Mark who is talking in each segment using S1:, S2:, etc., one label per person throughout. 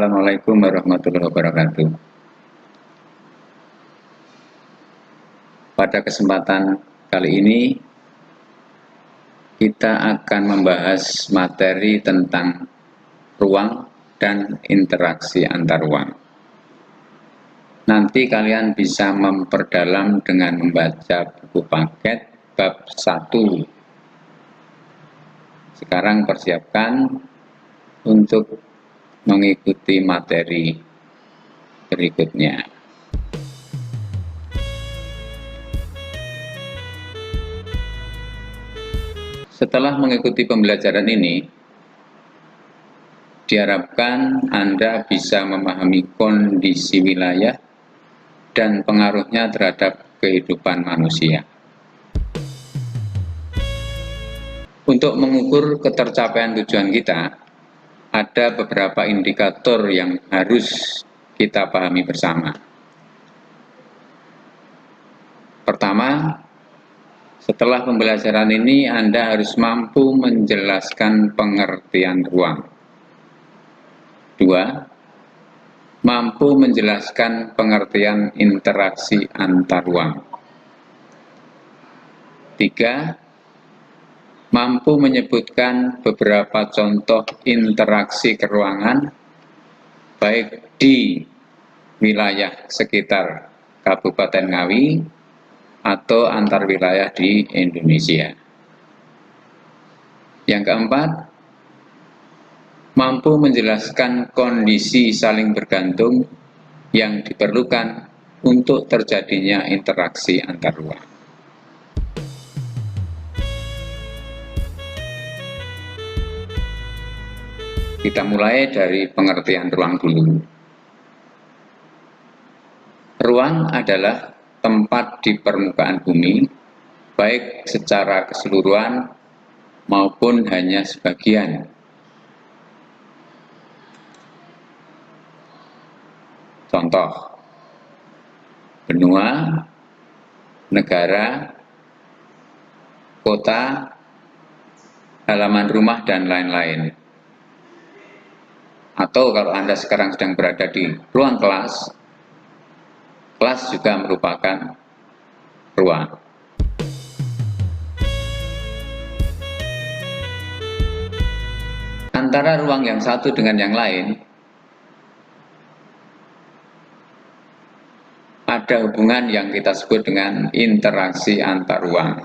S1: Assalamualaikum warahmatullahi wabarakatuh. Pada kesempatan kali ini kita akan membahas materi tentang ruang dan interaksi antar ruang. Nanti kalian bisa memperdalam dengan membaca buku paket bab 1. Sekarang persiapkan untuk mengikuti materi berikutnya. Setelah mengikuti pembelajaran ini, diharapkan Anda bisa memahami kondisi wilayah dan pengaruhnya terhadap kehidupan manusia. Untuk mengukur ketercapaian tujuan kita, ada beberapa indikator yang harus kita pahami bersama. Pertama, setelah pembelajaran ini Anda harus mampu menjelaskan pengertian ruang. 2. Mampu menjelaskan pengertian interaksi antar ruang. 3. Mampu menyebutkan beberapa contoh interaksi keruangan, baik di wilayah sekitar Kabupaten Ngawi atau antar wilayah di Indonesia. Yang keempat, mampu menjelaskan kondisi saling bergantung yang diperlukan untuk terjadinya interaksi antar ruang. Kita mulai dari pengertian ruang dulu. Ruang adalah tempat di permukaan bumi, baik secara keseluruhan maupun hanya sebagian. Contoh, benua, negara, kota, halaman rumah, dan lain-lain. Atau kalau Anda sekarang sedang berada di ruang kelas, kelas juga merupakan ruang. Antara ruang yang satu dengan yang lain, ada hubungan yang kita sebut dengan interaksi antar ruang.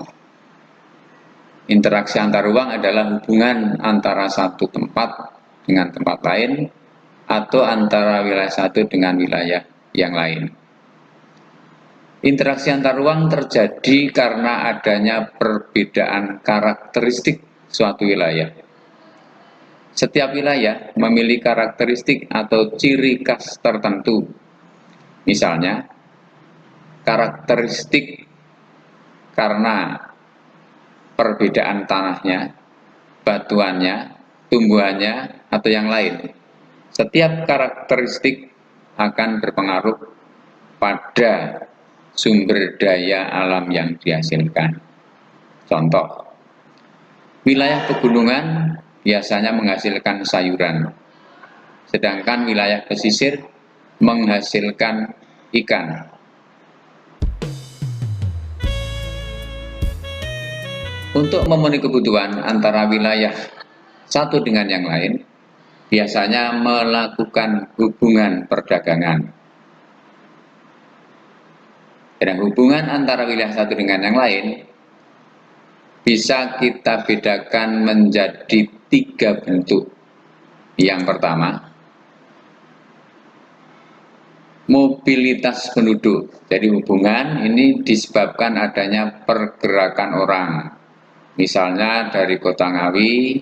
S1: Interaksi antar ruang adalah hubungan antara satu tempat dengan tempat lain, atau antara wilayah satu dengan wilayah yang lain. Interaksi antar ruang terjadi karena adanya perbedaan karakteristik suatu wilayah. Setiap wilayah memiliki karakteristik atau ciri khas tertentu. Misalnya, karakteristik karena perbedaan tanahnya, batuannya, tumbuhannya, atau yang lain. Setiap karakteristik akan berpengaruh pada sumber daya alam yang dihasilkan. Contoh, wilayah pegunungan biasanya menghasilkan sayuran, sedangkan wilayah pesisir menghasilkan ikan. Untuk memenuhi kebutuhan antara wilayah satu dengan yang lain, biasanya melakukan hubungan perdagangan. Dan hubungan antara wilayah satu dengan yang lain bisa kita bedakan menjadi 3 bentuk. Yang pertama, mobilitas penduduk. Jadi hubungan ini disebabkan adanya pergerakan orang. Misalnya dari kota Ngawi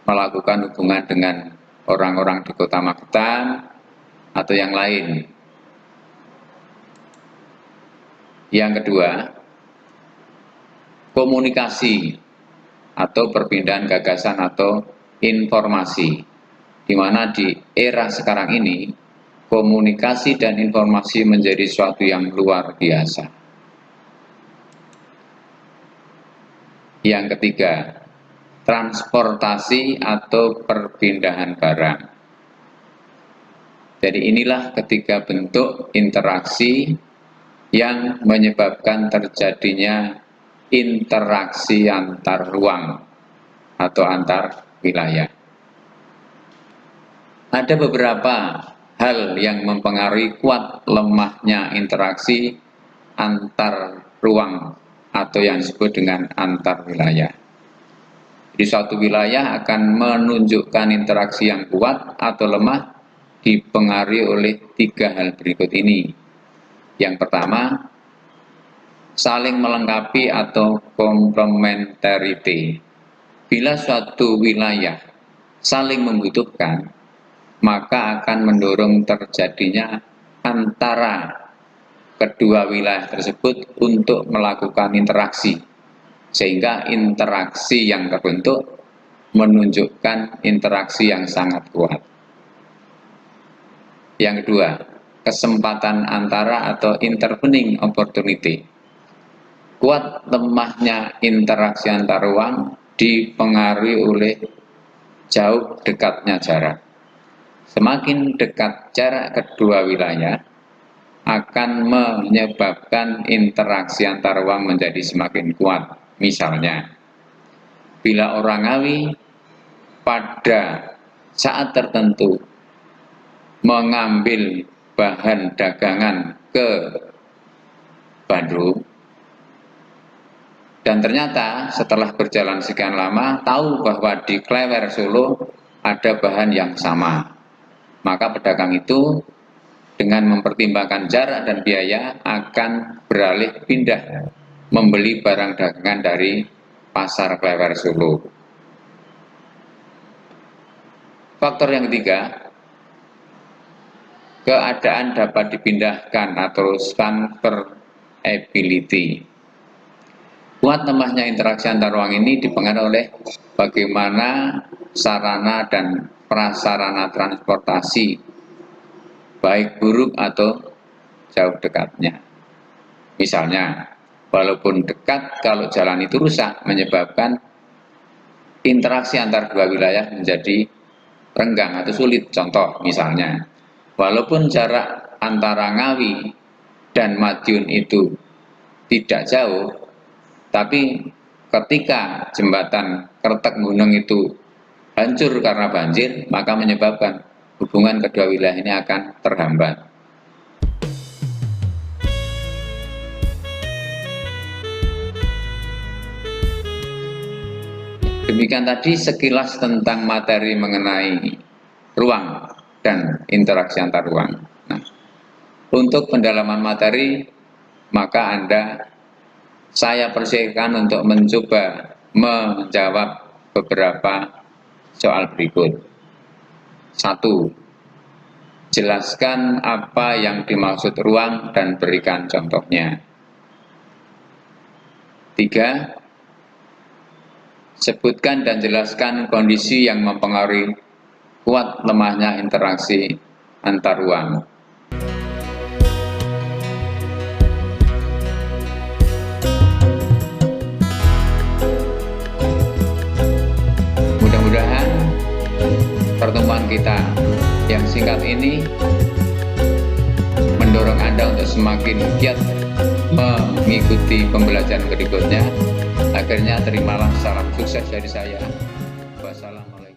S1: melakukan hubungan dengan orang-orang di kota Magetan atau yang lain. Yang kedua, komunikasi atau perpindahan gagasan atau informasi, di mana di era sekarang ini komunikasi dan informasi menjadi suatu yang luar biasa. Yang ketiga, transportasi atau perpindahan barang. Jadi inilah ketiga bentuk interaksi yang menyebabkan terjadinya interaksi antar ruang atau antar wilayah. Ada beberapa hal yang mempengaruhi kuat lemahnya interaksi antar ruang atau yang disebut dengan antar wilayah. Di suatu wilayah akan menunjukkan interaksi yang kuat atau lemah dipengaruhi oleh tiga hal berikut ini. Yang pertama, saling melengkapi atau complementarity. Bila suatu wilayah saling membutuhkan, maka akan mendorong terjadinya antara kedua wilayah tersebut untuk melakukan interaksi, sehingga interaksi yang terbentuk menunjukkan interaksi yang sangat kuat. Yang kedua, kesempatan antara atau intervening opportunity. Kuat lemahnya interaksi antar ruang dipengaruhi oleh jauh dekatnya jarak. Semakin dekat jarak kedua wilayah akan menyebabkan interaksi antar ruang menjadi semakin kuat. Misalnya, bila orang Ngawi pada saat tertentu mengambil bahan dagangan ke Bandung, dan ternyata setelah berjalan sekian lama tahu bahwa di Klewer Solo ada bahan yang sama, maka pedagang itu dengan mempertimbangkan jarak dan biaya akan beralih pindah membeli barang dagangan dari pasar Klewer Solo. Faktor yang ketiga, keadaan dapat dipindahkan atau transferability. Kuat lemahnya interaksi antar ruang ini dipengaruhi oleh bagaimana sarana dan prasarana transportasi, baik buruk atau jauh dekatnya. Misalnya, walaupun dekat, kalau jalan itu rusak menyebabkan interaksi antar dua wilayah menjadi renggang atau sulit. Contoh misalnya, walaupun jarak antara Ngawi dan Madiun itu tidak jauh, tapi ketika jembatan Kertek Gunung itu hancur karena banjir, maka menyebabkan hubungan kedua wilayah ini akan terhambat. Demikian tadi sekilas tentang materi mengenai ruang dan interaksi antar ruang. Nah, untuk pendalaman materi, maka saya persilakan untuk mencoba menjawab beberapa soal berikut. 1. Jelaskan apa yang dimaksud ruang dan berikan contohnya. 3. Sebutkan dan jelaskan kondisi yang mempengaruhi kuat lemahnya interaksi antar ruang. Mudah-mudahan pertemuan kita yang singkat ini mendorong Anda untuk semakin giat mengikuti pembelajaran berikutnya. Akhirnya terimalah salam sukses dari saya. Wassalamualaikum.